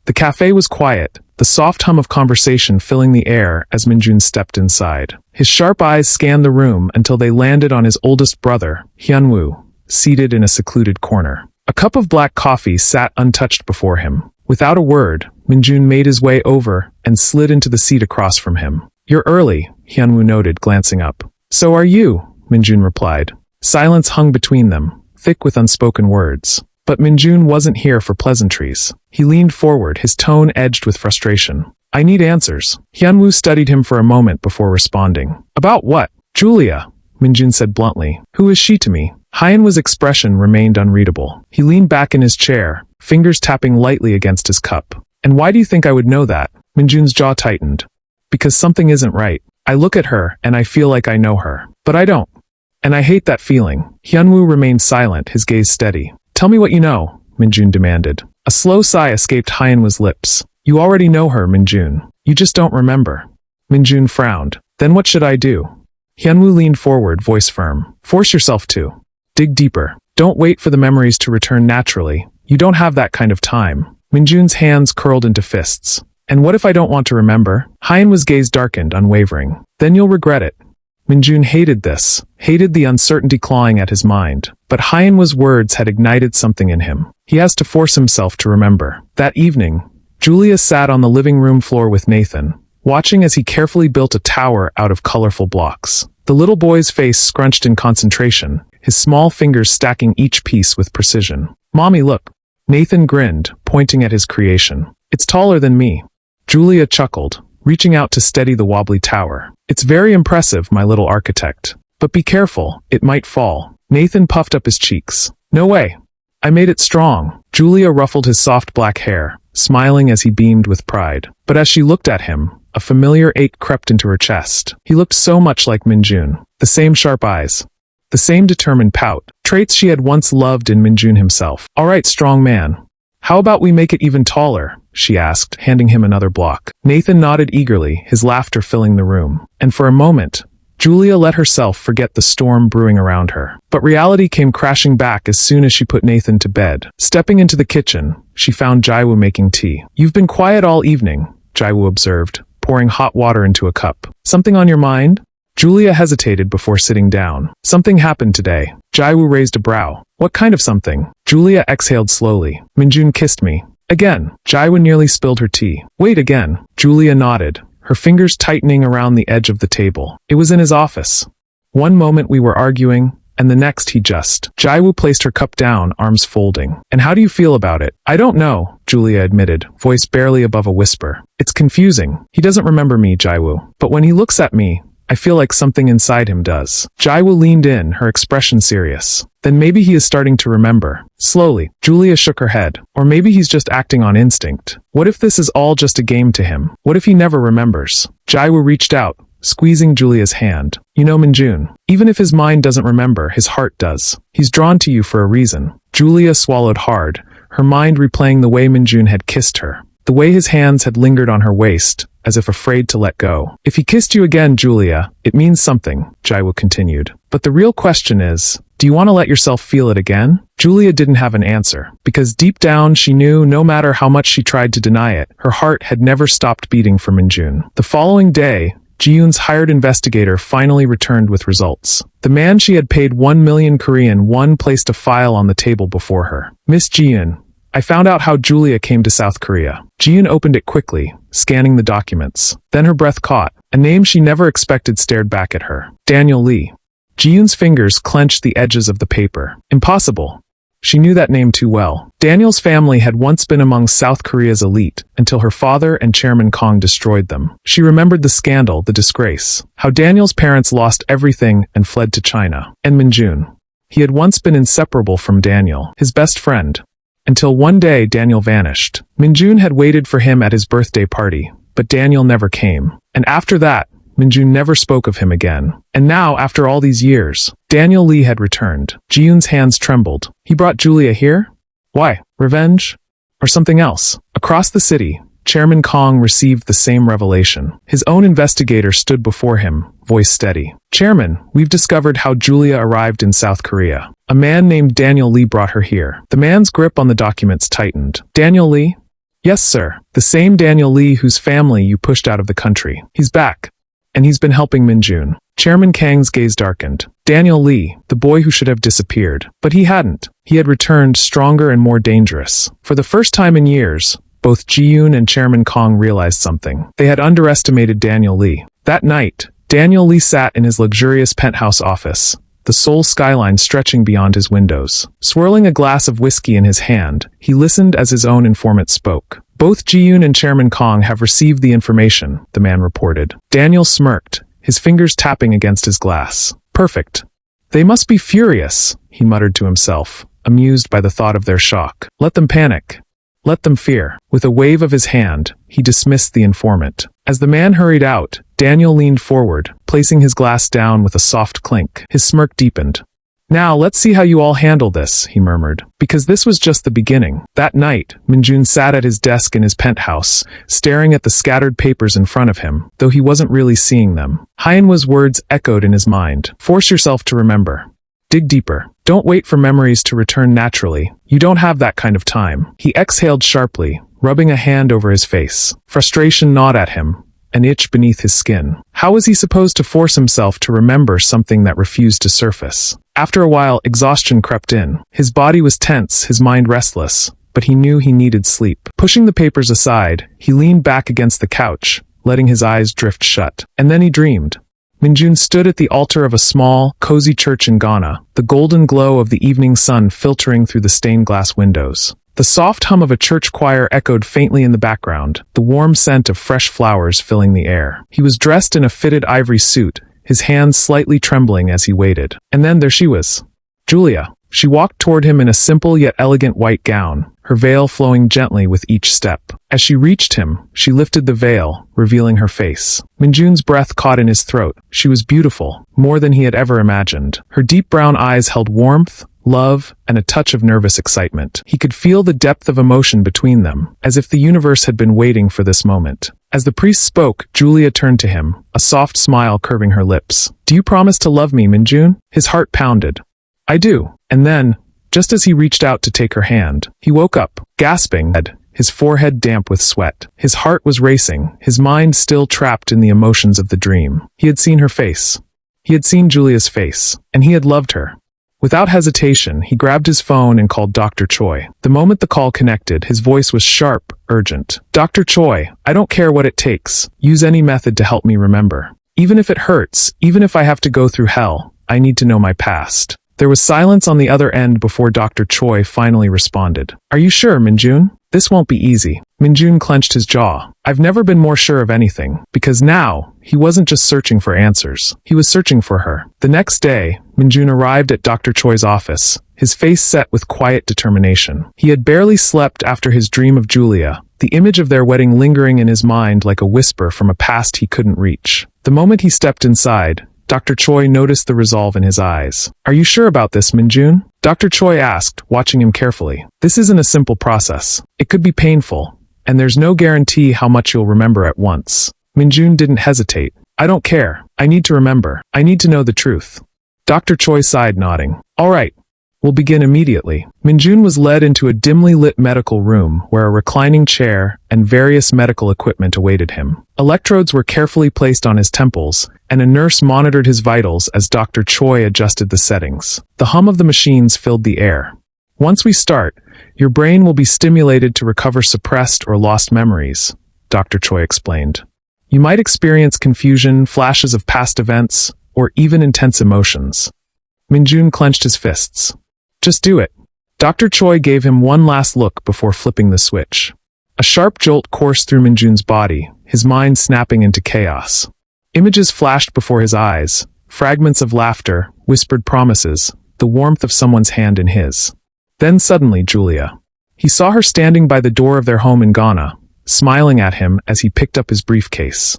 The cafe was quiet, the soft hum of conversation filling the air as Minjun stepped inside. His sharp eyes scanned the room until they landed on his oldest brother, Hyunwoo, seated in a secluded corner. A cup of black coffee sat untouched before him. Without a word, Minjun made his way over and slid into the seat across from him. "You're early," Hyunwoo noted, glancing up. "So are you," Minjun replied. Silence hung between them, thick with unspoken words. But Minjun wasn't here for pleasantries. He leaned forward, his tone edged with frustration. "I need answers." Hyunwoo studied him for a moment before responding. "About what?" "Julia," Minjun said bluntly. "Who is she to me?" Hyunwoo's expression remained unreadable. He leaned back in his chair, fingers tapping lightly against his cup. "And why do you think I would know that?" Minjun's jaw tightened. "Because something isn't right. I look at her and I feel like I know her. But I don't. And I hate that feeling." Hyunwoo remained silent, his gaze steady. "Tell me what you know," Minjun demanded. A slow sigh escaped Hyunwoo's lips. "You already know her, Minjun. You just don't remember." Minjun frowned. "Then what should I do?" Hyunwoo leaned forward, voice firm. "Force yourself to. Dig deeper. Don't wait for the memories to return naturally. You don't have that kind of time." Minjun's hands curled into fists. "And what if I don't want to remember?" Hyunwoo's gaze darkened, unwavering. "Then you'll regret it." Minjun hated this, hated the uncertainty clawing at his mind. But Hyunwoo's words had ignited something in him. He has to force himself to remember. That evening, Julia sat on the living room floor with Nathan, watching as he carefully built a tower out of colorful blocks. The little boy's face scrunched in concentration, his small fingers stacking each piece with precision. "Mommy, look." Nathan grinned, pointing at his creation. "It's taller than me." Julia chuckled, reaching out to steady the wobbly tower. "It's very impressive, my little architect. But be careful, it might fall." Nathan puffed up his cheeks. "No way. I made it strong." Julia ruffled his soft black hair, smiling as he beamed with pride. But as she looked at him, a familiar ache crept into her chest. He looked so much like Minjun. The same sharp eyes. The same determined pout. Traits she had once loved in Minjun himself. "All right, strong man. How about we make it even taller?" she asked, handing him another block. Nathan nodded eagerly, his laughter filling the room. And for a moment, Julia let herself forget the storm brewing around her. But reality came crashing back as soon as she put Nathan to bed. Stepping into the kitchen, she found Jaiwoo making tea. "You've been quiet all evening," Jaiwoo observed, pouring hot water into a cup. "Something on your mind?" Julia hesitated before sitting down. "Something happened today." Jaiwoo raised a brow. "What kind of something?" Julia exhaled slowly. "Minjun kissed me. Again." Jaiwoo nearly spilled her tea. "Wait, again?" Julia nodded, her fingers tightening around the edge of the table. "It was in his office. One moment we were arguing, and the next he just..." Jaiwoo placed her cup down, arms folding. "And how do you feel about it?" "I don't know," Julia admitted, voice barely above a whisper. "It's confusing. He doesn't remember me, Jaiwoo. But when he looks at me, I feel like something inside him does." Jaiwoo leaned in, her expression serious. "Then maybe he is starting to remember." Slowly, Julia shook her head. "Or maybe he's just acting on instinct. What if this is all just a game to him? What if he never remembers?" Jaiwoo reached out, squeezing Julia's hand. "You know Minjun. Even if his mind doesn't remember, his heart does. He's drawn to you for a reason." Julia swallowed hard, her mind replaying the way Minjun had kissed her. The way his hands had lingered on her waist, as if afraid to let go. "If he kissed you again, Julia, it means something," Jaiwoo continued. "But the real question is, do you want to let yourself feel it again?" Julia didn't have an answer, because deep down she knew no matter how much she tried to deny it, her heart had never stopped beating for Minjun. The following day, Ji-yoon's hired investigator finally returned with results. The man she had paid 1 million Korean won placed a file on the table before her. "Miss Ji-yoon, I found out how Julia came to South Korea." Ji-yoon opened it quickly, scanning the documents. Then her breath caught. A name she never expected stared back at her. Daniel Lee. Ji-yoon's fingers clenched the edges of the paper. Impossible. She knew that name too well. Daniel's family had once been among South Korea's elite, until her father and Chairman Kong destroyed them. She remembered the scandal, the disgrace. How Daniel's parents lost everything and fled to China. And Minjun. He had once been inseparable from Daniel, his best friend. Until one day Daniel vanished. Minjun had waited for him at his birthday party, but Daniel never came. And after that, Minjun never spoke of him again. And now, after all these years, Daniel Lee had returned. Ji-yoon's hands trembled. He brought Julia here? Why? Revenge? Or something else? Across the city, Chairman Kong received the same revelation. His own investigator stood before him, voice steady. "Chairman, we've discovered how Julia arrived in South Korea. A man named Daniel Lee brought her here." The man's grip on the documents tightened. "Daniel Lee?" Yes, sir. The same Daniel Lee whose family you pushed out of the country. He's back. And he's been helping Minjun. Chairman Kang's gaze darkened. Daniel Lee, the boy who should have disappeared. But he hadn't. He had returned stronger and more dangerous. For the first time in years, both Ji-yoon and Chairman Kang realized something. They had underestimated Daniel Lee. That night, Daniel Lee sat in his luxurious penthouse office, the Seoul skyline stretching beyond his windows. Swirling a glass of whiskey in his hand, he listened as his own informant spoke. Both Ji-yoon and Chairman Kang have received the information, the man reported. Daniel smirked, his fingers tapping against his glass. Perfect. They must be furious, he muttered to himself, amused by the thought of their shock. Let them panic. Let them fear. With a wave of his hand, he dismissed the informant. As the man hurried out, Daniel leaned forward, placing his glass down with a soft clink. His smirk deepened. Now let's see how you all handle this, he murmured. Because this was just the beginning. That night, Minjun sat at his desk in his penthouse, staring at the scattered papers in front of him, though he wasn't really seeing them. Hyenwa's words echoed in his mind. Force yourself to remember. Dig deeper. Don't wait for memories to return naturally. You don't have that kind of time. He exhaled sharply, rubbing a hand over his face. Frustration gnawed at him, an itch beneath his skin. How was he supposed to force himself to remember something that refused to surface? After a while, exhaustion crept in. His body was tense, his mind restless, but he knew he needed sleep. Pushing the papers aside, he leaned back against the couch, letting his eyes drift shut. And then he dreamed. Minjun stood at the altar of a small, cozy church in Ghana, the golden glow of the evening sun filtering through the stained glass windows. The soft hum of a church choir echoed faintly in the background, the warm scent of fresh flowers filling the air. He was dressed in a fitted ivory suit, his hands slightly trembling as he waited. And then there she was. Julia. She walked toward him in a simple yet elegant white gown, her veil flowing gently with each step. As she reached him, she lifted the veil, revealing her face. Minjun's breath caught in his throat. She was beautiful, more than he had ever imagined. Her deep brown eyes held warmth, love, and a touch of nervous excitement. He could feel the depth of emotion between them, as if the universe had been waiting for this moment. As the priest spoke, Julia turned to him, a soft smile curving her lips. Do you promise to love me, Minjun? His heart pounded. I do. And then, just as he reached out to take her hand, he woke up, gasping, his forehead damp with sweat. His heart was racing, his mind still trapped in the emotions of the dream. He had seen her face. He had seen Julia's face, and he had loved her. Without hesitation, he grabbed his phone and called Dr. Choi. The moment the call connected, his voice was sharp, urgent. Dr. Choi, I don't care what it takes. Use any method to help me remember. Even if it hurts, even if I have to go through hell, I need to know my past. There was silence on the other end before Dr. Choi finally responded. Are you sure, Minjun? This won't be easy. Minjun clenched his jaw. I've never been more sure of anything. Because now, he wasn't just searching for answers. He was searching for her. The next day, Minjun arrived at Dr. Choi's office, his face set with quiet determination. He had barely slept after his dream of Julia, the image of their wedding lingering in his mind like a whisper from a past he couldn't reach. The moment he stepped inside, Dr. Choi noticed the resolve in his eyes. Are you sure about this, Minjun? Dr. Choi asked, watching him carefully. This isn't a simple process. It could be painful, and there's no guarantee how much you'll remember at once. Minjun didn't hesitate. I don't care. I need to remember. I need to know the truth. Dr. Choi sighed, nodding. All right. We'll begin immediately. Minjun was led into a dimly lit medical room where a reclining chair and various medical equipment awaited him. Electrodes were carefully placed on his temples, and a nurse monitored his vitals as Dr. Choi adjusted the settings. The hum of the machines filled the air. Once we start, your brain will be stimulated to recover suppressed or lost memories, Dr. Choi explained. You might experience confusion, flashes of past events, or even intense emotions. Minjun clenched his fists. Just do it. Dr. Choi gave him one last look before flipping the switch. A sharp jolt coursed through Minjun's body, his mind snapping into chaos. Images flashed before his eyes, fragments of laughter, whispered promises, the warmth of someone's hand in his. Then suddenly, Julia. He saw her standing by the door of their home in Ghana, smiling at him as he picked up his briefcase.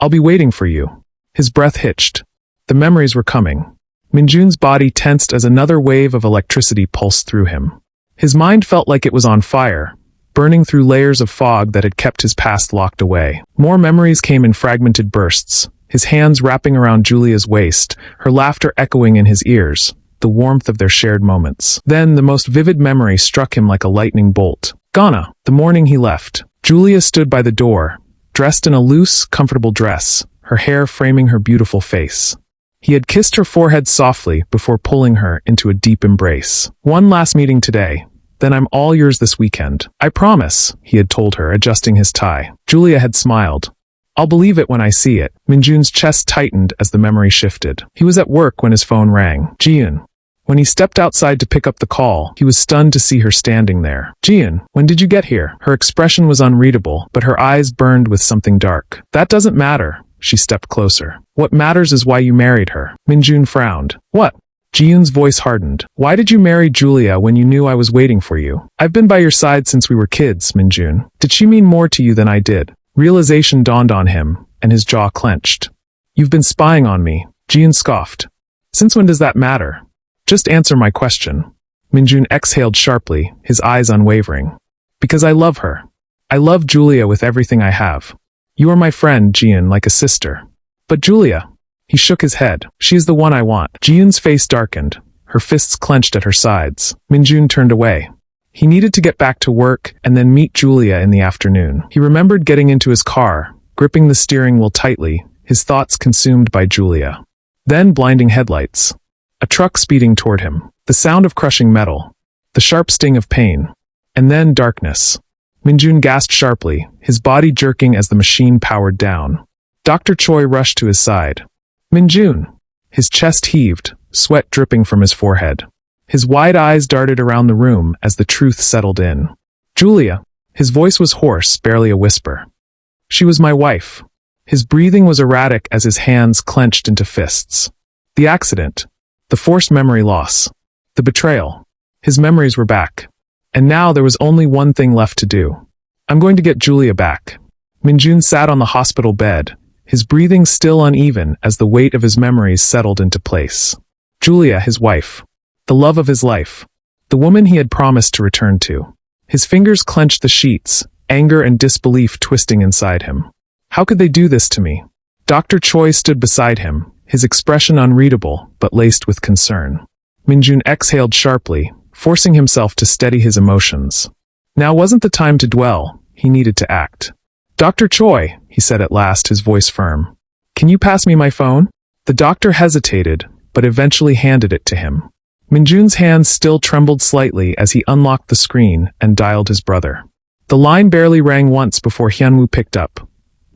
I'll be waiting for you. His breath hitched. The memories were coming. Minjun's body tensed as another wave of electricity pulsed through him. His mind felt like it was on fire, burning through layers of fog that had kept his past locked away. More memories came in fragmented bursts, his hands wrapping around Julia's waist, her laughter echoing in his ears, the warmth of their shared moments. Then the most vivid memory struck him like a lightning bolt. Ghana, the morning he left. Julia stood by the door, dressed in a loose, comfortable dress, her hair framing her beautiful face. He had kissed her forehead softly before pulling her into a deep embrace. "One last meeting today, then I'm all yours this weekend. I promise," he had told her, adjusting his tie. Julia had smiled. "I'll believe it when I see it." Minjun's chest tightened as the memory shifted. He was at work when his phone rang. Mjun. When he stepped outside to pick up the call, he was stunned to see her standing there. "Mjun, when did you get here?" Her expression was unreadable, but her eyes burned with something dark. "That doesn't matter." She stepped closer. "What matters is why you married her." Minjun frowned. "What?" Jiyun's voice hardened. "Why did you marry Julia when you knew I was waiting for you? I've been by your side since we were kids, Minjun. Did she mean more to you than I did?" Realization dawned on him, and his jaw clenched. "You've been spying on me," Jiyun scoffed. "Since when does that matter? Just answer my question." Minjun exhaled sharply, his eyes unwavering. "Because I love her. I love Julia with everything I have. You are my friend, Jiyun, like a sister. But Julia..." He shook his head. "She is the one I want." Jiyun's face darkened, her fists clenched at her sides. Minjun turned away. He needed to get back to work and then meet Julia in the afternoon. He remembered getting into his car, gripping the steering wheel tightly, his thoughts consumed by Julia. Then blinding headlights. A truck speeding toward him. The sound of crushing metal. The sharp sting of pain. And then darkness. Minjun gasped sharply, his body jerking as the machine powered down. Dr. Choi rushed to his side. "Minjun!" His chest heaved, sweat dripping from his forehead. His wide eyes darted around the room as the truth settled in. "Julia!" His voice was hoarse, barely a whisper. "She was my wife." His breathing was erratic as his hands clenched into fists. The accident. The forced memory loss. The betrayal. His memories were back. And now there was only one thing left to do. "I'm going to get Julia back." Minjun sat on the hospital bed, his breathing still uneven as the weight of his memories settled into place. Julia, his wife. The love of his life. The woman he had promised to return to. His fingers clenched the sheets, anger and disbelief twisting inside him. How could they do this to me? Dr. Choi stood beside him, his expression unreadable, but laced with concern. Minjun exhaled sharply, forcing himself to steady his emotions. Now wasn't the time to dwell, he needed to act. "Dr. Choi," he said at last, his voice firm. "Can you pass me my phone?" The doctor hesitated, but eventually handed it to him. Minjun's hands still trembled slightly as he unlocked the screen and dialed his brother. The line barely rang once before Hyunwoo picked up.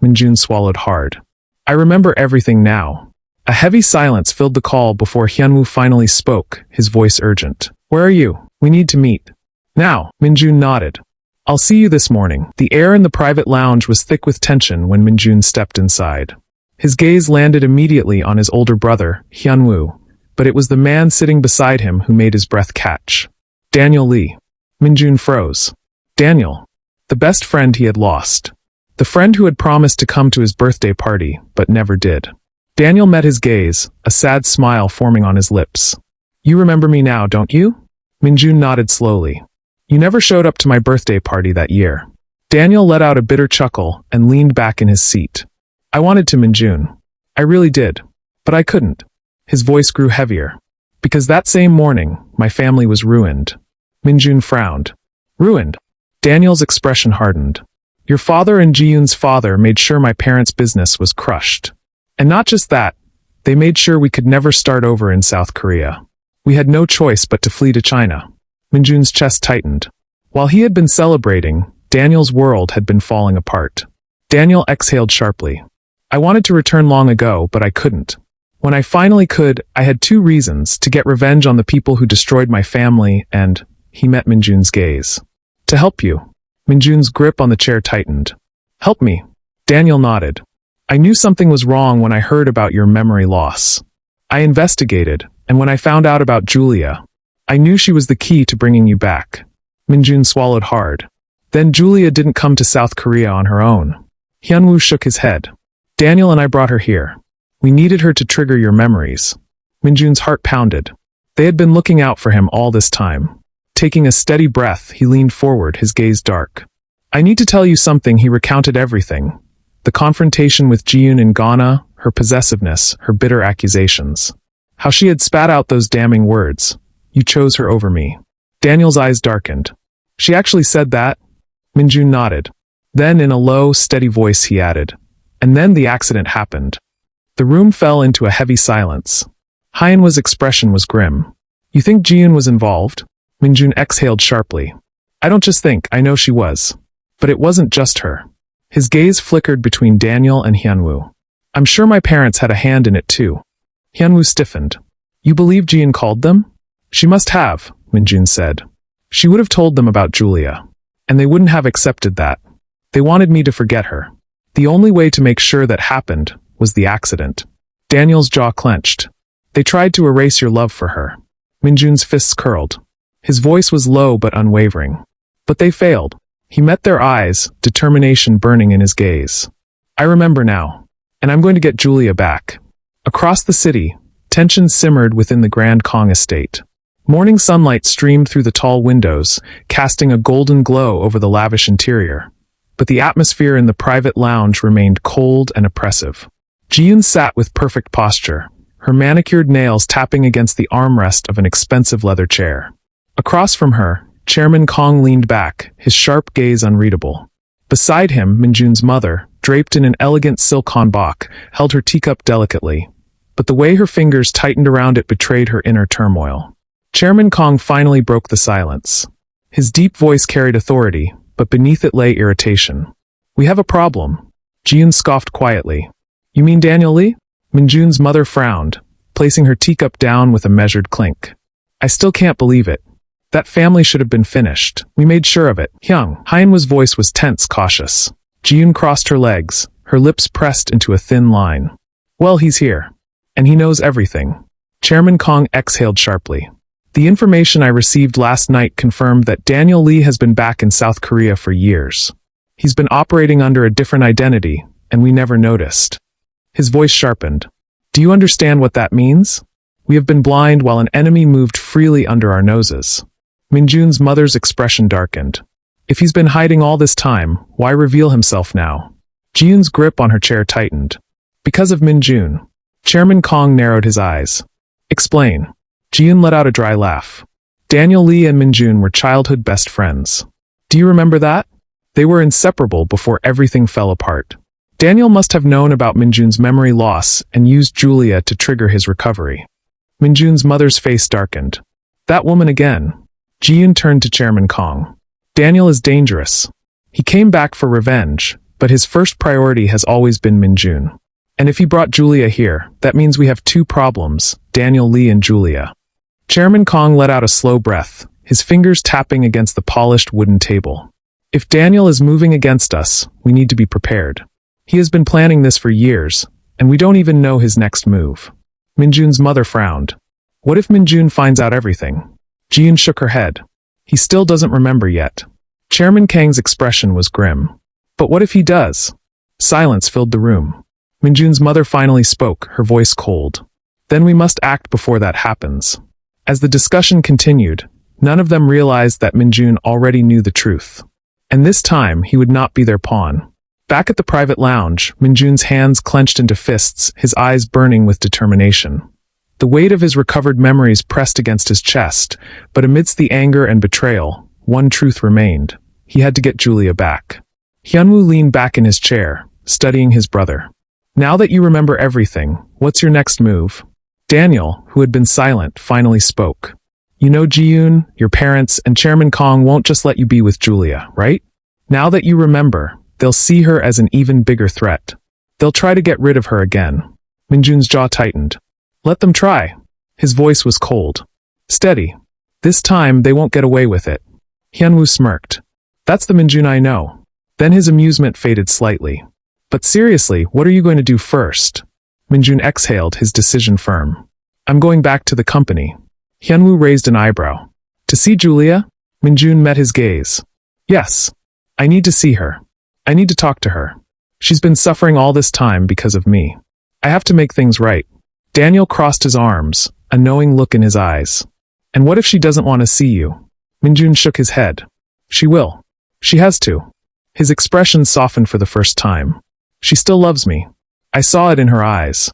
Minjun swallowed hard. "I remember everything now." A heavy silence filled the call before Hyunwoo finally spoke, his voice urgent. "Where are you? We need to meet." "Now." Minjun nodded. "I'll see you this morning." The air in the private lounge was thick with tension when Minjun stepped inside. His gaze landed immediately on his older brother, Hyunwoo, but it was the man sitting beside him who made his breath catch. Daniel Lee. Minjun froze. Daniel. The best friend he had lost. The friend who had promised to come to his birthday party, but never did. Daniel met his gaze, a sad smile forming on his lips. "You remember me now, don't you?" Minjun nodded slowly. "You never showed up to my birthday party that year." Daniel let out a bitter chuckle and leaned back in his seat. "I wanted to, Minjun. I really did. But I couldn't." His voice grew heavier. "Because that same morning, my family was ruined." Minjun frowned. "Ruined?" Daniel's expression hardened. "Your father and Jiyun's father made sure my parents' business was crushed. And not just that, they made sure we could never start over in South Korea. We had no choice but to flee to China." Minjun's chest tightened. While he had been celebrating, Daniel's world had been falling apart. Daniel exhaled sharply. "I wanted to return long ago, but I couldn't. When I finally could, I had two reasons: to get revenge on the people who destroyed my family and..." He met Minjun's gaze. "To help you." Minjun's grip on the chair tightened. "Help me." Daniel nodded. "I knew something was wrong when I heard about your memory loss. I investigated, and when I found out about Julia, I knew she was the key to bringing you back." Minjun swallowed hard. "Then Julia didn't come to South Korea on her own." Hyunwoo shook his head. "Daniel and I brought her here. We needed her to trigger your memories." Minjun's heart pounded. They had been looking out for him all this time. Taking a steady breath, he leaned forward, his gaze dark. "I need to tell you something." He recounted everything. The confrontation with Jiyun in Ghana, her possessiveness, her bitter accusations. How she had spat out those damning words. "You chose her over me." Daniel's eyes darkened. "She actually said that?" Minjun nodded. Then in a low, steady voice he added, "And then the accident happened." The room fell into a heavy silence. Hyenwa's expression was grim. "You think Mjun was involved?" Minjun exhaled sharply. "I don't just think, I know she was. But it wasn't just her." His gaze flickered between Daniel and Hyenwu. "I'm sure my parents had a hand in it too." Hyenwu stiffened. "You believe Mjun called them?" "She must have," Minjun said. "She would have told them about Julia. And they wouldn't have accepted that. They wanted me to forget her. The only way to make sure that happened was the accident." Daniel's jaw clenched. "They tried to erase your love for her." Minjun's fists curled. His voice was low but unwavering. "But they failed." He met their eyes, determination burning in his gaze. "I remember now. And I'm going to get Julia back." Across the city, tension simmered within the Grand Kong estate. Morning sunlight streamed through the tall windows, casting a golden glow over the lavish interior. But the atmosphere in the private lounge remained cold and oppressive. Mjun sat with perfect posture, her manicured nails tapping against the armrest of an expensive leather chair. Across from her, Chairman Kong leaned back, his sharp gaze unreadable. Beside him, Minjun's mother, draped in an elegant silk hanbok, held her teacup delicately, but the way her fingers tightened around it betrayed her inner turmoil. Chairman Kong finally broke the silence. His deep voice carried authority, but beneath it lay irritation. "We have a problem." Mjun scoffed quietly. "You mean Daniel Lee?" Minjun's mother frowned, placing her teacup down with a measured clink. "I still can't believe it. That family should have been finished. We made sure of it." Hyenwa's voice was tense, cautious. Mjun crossed her legs, her lips pressed into a thin line. "Well, he's here. And he knows everything." Chairman Kong exhaled sharply. "The information I received last night confirmed that Daniel Lee has been back in South Korea for years. He's been operating under a different identity, and we never noticed." His voice sharpened. "Do you understand what that means? We have been blind while an enemy moved freely under our noses." Minjun's mother's expression darkened. "If he's been hiding all this time, why reveal himself now?" Mjun's grip on her chair tightened. "Because of Minjun." Chairman Kong narrowed his eyes. "Explain." Mjun let out a dry laugh. "Daniel Lee and Minjun were childhood best friends. Do you remember that? They were inseparable before everything fell apart. Daniel must have known about Minjun's memory loss and used Julia to trigger his recovery." Minjun's mother's face darkened. "That woman again." Mjun turned to Chairman Kong. "Daniel is dangerous. He came back for revenge, but his first priority has always been Minjun. And if he brought Julia here, that means we have two problems, Daniel Lee and Julia." Chairman Kong let out a slow breath, his fingers tapping against the polished wooden table. "If Daniel is moving against us, we need to be prepared. He has been planning this for years, and we don't even know his next move." Minjun's mother frowned. "What if Minjun finds out everything?" Mjun shook her head. "He still doesn't remember yet." Chairman Kang's expression was grim. "But what if he does?" Silence filled the room. Minjun's mother finally spoke, her voice cold. "Then we must act before that happens." As the discussion continued, none of them realized that Minjun already knew the truth. And this time, he would not be their pawn. Back at the private lounge, Minjun's hands clenched into fists, his eyes burning with determination. The weight of his recovered memories pressed against his chest, but amidst the anger and betrayal, one truth remained. He had to get Julia back. Hyenwu leaned back in his chair, studying his brother. "Now that you remember everything, what's your next move?" Daniel, who had been silent, finally spoke. "You know Mjun, your parents, and Chairman Kong won't just let you be with Julia, right? Now that you remember, they'll see her as an even bigger threat. They'll try to get rid of her again." Minjun's jaw tightened. "Let them try." His voice was cold. "Steady. This time they won't get away with it." Hyenwu smirked. "That's the Minjun I know." Then his amusement faded slightly. "But seriously, what are you going to do first?" Minjun exhaled, his decision firm. "I'm going back to the company." Hyenwu raised an eyebrow. "To see Julia?" Minjun met his gaze. "Yes. I need to see her. I need to talk to her. She's been suffering all this time because of me. I have to make things right." Daniel crossed his arms, a knowing look in his eyes. "And what if she doesn't want to see you?" Minjun shook his head. "She will. She has to." His expression softened for the first time. "She still loves me. I saw it in her eyes."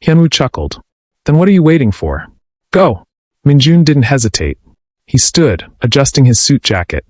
Hyenwu chuckled. "Then what are you waiting for? Go." Minjun didn't hesitate. He stood, adjusting his suit jacket.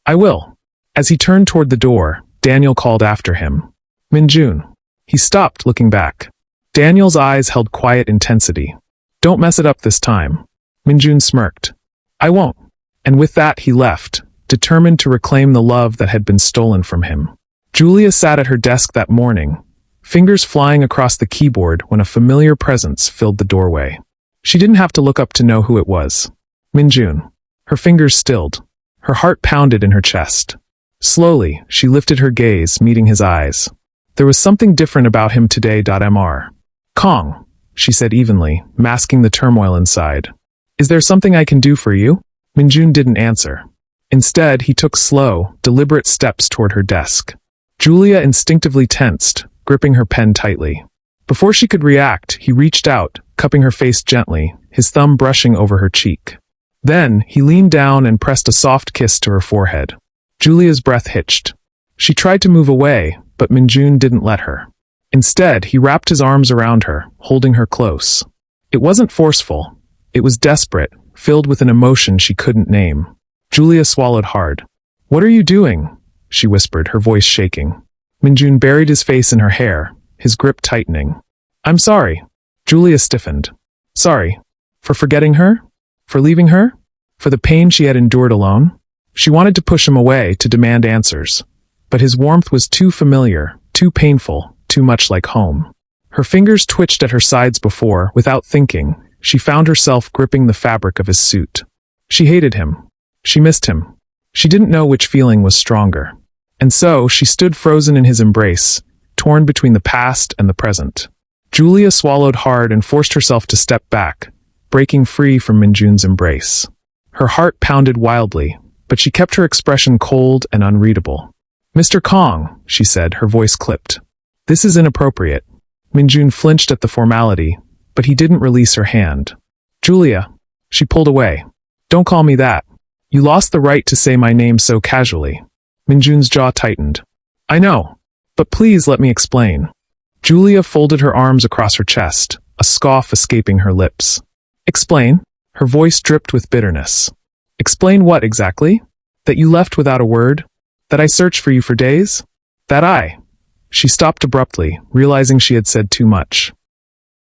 "I will." As he turned toward the door, Daniel called after him. Minjun. He stopped, looking back. Daniel's eyes held quiet intensity. Don't mess it up this time. Minjun smirked. I won't. And with that he left, determined to reclaim the love that had been stolen from him. Julia sat at her desk that morning, fingers flying across the keyboard when a familiar presence filled the doorway. She didn't have to look up to know who it was. Minjun. Her fingers stilled. Her heart pounded in her chest. Slowly, she lifted her gaze, meeting his eyes. There was something different about him today. Mr. Kong, she said evenly, masking the turmoil inside. Is there something I can do for you? Minjun didn't answer. Instead, he took slow, deliberate steps toward her desk. Julia instinctively tensed, gripping her pen tightly. Before she could react, he reached out, cupping her face gently, his thumb brushing over her cheek. Then, he leaned down and pressed a soft kiss to her forehead. Julia's breath hitched. She tried to move away, but Minjun didn't let her. Instead, he wrapped his arms around her, holding her close. It wasn't forceful. It was desperate, filled with an emotion she couldn't name. Julia swallowed hard. What are you doing? She whispered, her voice shaking. Minjun buried his face in her hair, his grip tightening. I'm sorry. Julia stiffened. Sorry. For forgetting her? For leaving her? For the pain she had endured alone? She wanted to push him away, to demand answers. But his warmth was too familiar, too painful, too much like home. Her fingers twitched at her sides before, without thinking, she found herself gripping the fabric of his suit. She hated him. She missed him. She didn't know which feeling was stronger. And so, she stood frozen in his embrace, torn between the past and the present. Julia swallowed hard and forced herself to step back, breaking free from Minjun's embrace. Her heart pounded wildly, but she kept her expression cold and unreadable. Mr. Kong, she said, her voice clipped. This is inappropriate. Minjun flinched at the formality, but he didn't release her hand. Julia. She pulled away. Don't call me that. You lost the right to say my name so casually. Minjun's jaw tightened. I know. But please let me explain. Julia folded her arms across her chest, a scoff escaping her lips. Explain? Her voice dripped with bitterness. Explain what exactly? That you left without a word? That I searched for you for days? That I... She stopped abruptly, realizing she had said too much.